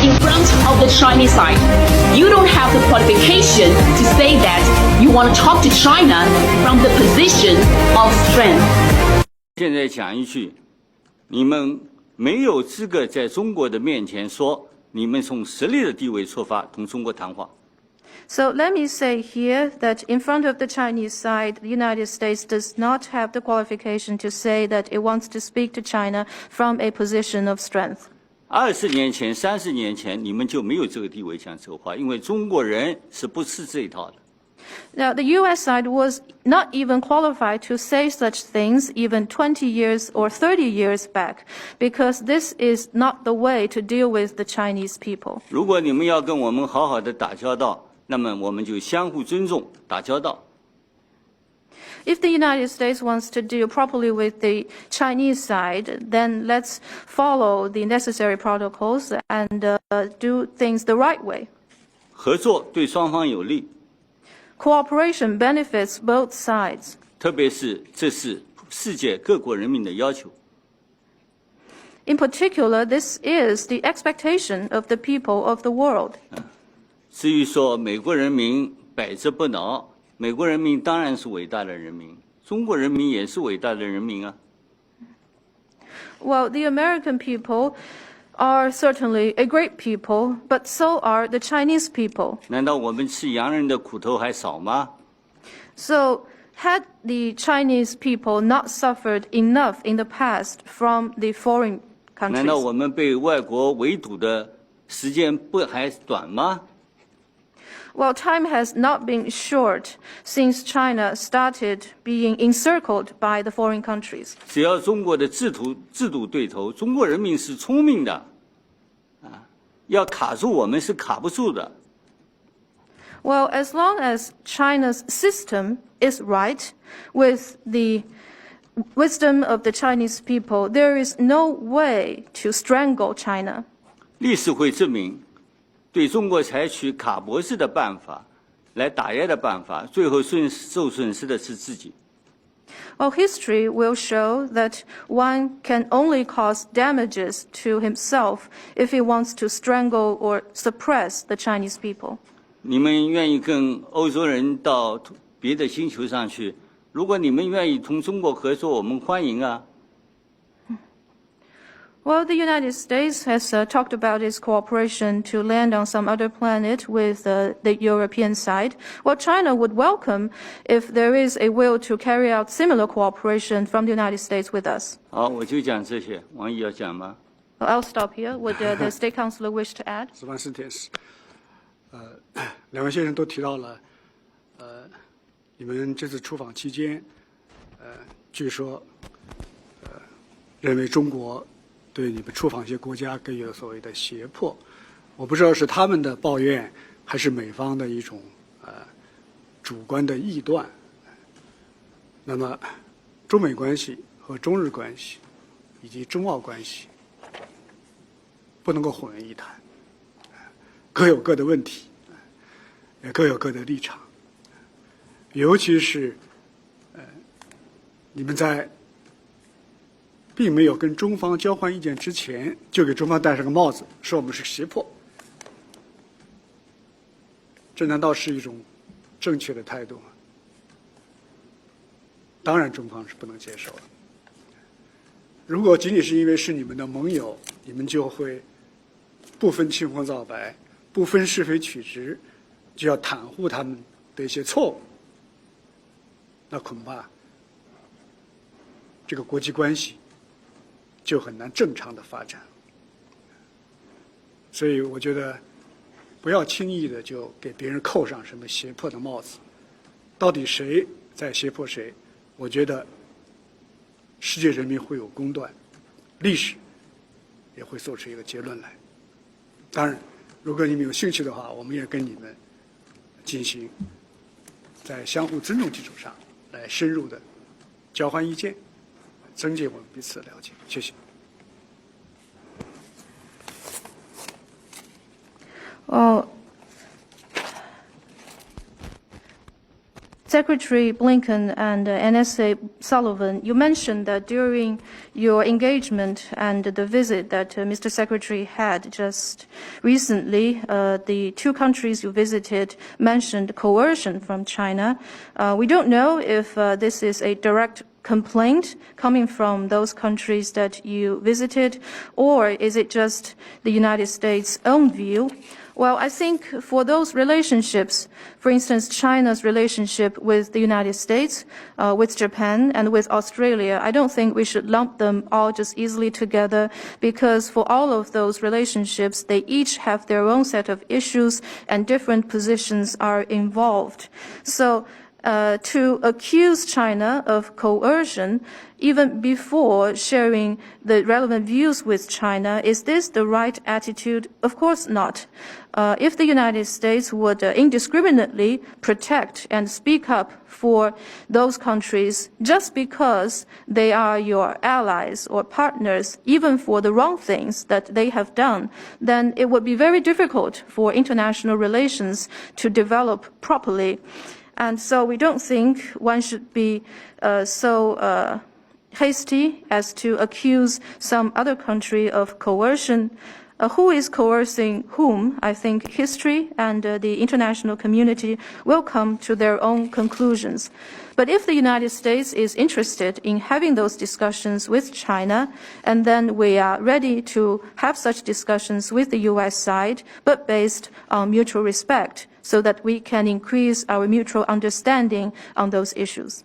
in front of the Chinese side. You don't have the qualification to say that you want to talk to China from the position of strength. 现在讲一句，你们没有资格在中国的面前说你们从实力的地位出发同中国谈话。So let me say here that in front of the Chinese side, the United States does not have the qualification to say that it wants to speak to China from a position of strength. 20年前、30年前，你们就没有这个地位讲这话，因为中国人是不吃这一套的。Now, the U.S. side was not even qualified to say such things even 20 years or 30 years back, because this is not the way to deal with the Chinese people. 如果你们要跟我们好好的打交道，那么我们就相互尊重，打交道。If the United States wants to deal properly with the Chinese side, then let's follow the necessary protocols and do things the right way. 合作对双方有利。Cooperation benefits both sides. 特别是这是世界各国人民的要求。In particular, this is the expectation of the people of the world. 至于说美国人民百折不挠，美国人民当然是伟大的人民，中国人民也是伟大的人民啊。Well, the American people are certainly a great people, but so are the Chinese people. 难道我们吃洋人的苦头还少吗？ So, had the Chinese people not suffered enough in the past from the foreign 难道 countries? 我们被外国围堵的时间不还短吗？ Well, time has not been short since China started being encircled by the foreign countries. 只要中国的制度对头，中国人民是聪明的，要卡住我们是卡不住的。 Well, as long as China's system is right, with the wisdom of the Chinese people, there is no way to strangle China. 历史会证明，对中国采取卡脖子的办法来打压的办法，最后受损失的是自己。 Well, history will show that one can only cause damages to himself if he wants to strangle or suppress the Chinese people. 你们愿意跟欧洲人到别的星球上去？如果你们愿意同中国合作，我们欢迎啊。 Well, the United States has talked about its cooperation to land on some other planet with the European side. Well, China would welcome if there is a will to carry out similar cooperation from the United States with us. 好，我就讲这些。王毅要讲吗？ I'll stop here. Would the State Councilor wish to add? 主办是点是，两位先生都提到了，你们这次出访期间，据说，认为中国对你们出访一些国家给予了所谓的胁迫，我不知道是他们的抱怨，还是美方的一种主观的臆断。那么，中美关系和中日关系，以及中澳关系，不能够混为一谈，各有各的问题，也各有各的立场。尤其是你们在并没有跟中方交换意见之前，就给中方戴上个帽子，说我们是胁迫，这难道是一种正确的态度吗？当然，中方是不能接受的。如果仅仅是因为是你们的盟友，你们就会不分青红皂白，不分是非曲直，就要袒护他们的一些错误，那恐怕这个国际关系就很难正常的发展。所以我觉得不要轻易的就给别人扣上什么胁迫的帽子。到底谁在胁迫谁？我觉得世界人民会有公断，历史也会做出一个结论来。当然，如果你们有兴趣的话，我们也跟你们进行在相互尊重基础上来深入的交换意见，增进我们彼此的了解。谢谢。Secretary Blinken and NSA Sullivan, you mentioned that during your engagement and the visit that Mr. Secretary had just recently, the two countries you visited mentioned coercion from China. We don't know if this is a direct complaint coming from those countries that you visited, or is it just the United States' own view? Well, I think for those relationships, for instance, China's relationship with the United States, with Japan, and with Australia, I don't think we should lump them all just easily together, because for all of those relationships, they each have their own set of issues and different positions are involved. So to accuse China of coercion even before sharing the relevant views with China, is this the right attitude? Of course not. If the United States would indiscriminately protect and speak up for those countries just because they are your allies or partners, even for the wrong things that they have done, then it would be very difficult for international relations to develop properly. And so we don't think one should be so hasty as to accuse some other country of coercion. Who is coercing whom? I think history and the international community will come to their own conclusions. But if the United States is interested in having those discussions with China, and then we are ready to have such discussions with the U.S. side, but based on mutual respect, so that we can increase our mutual understanding on those issues.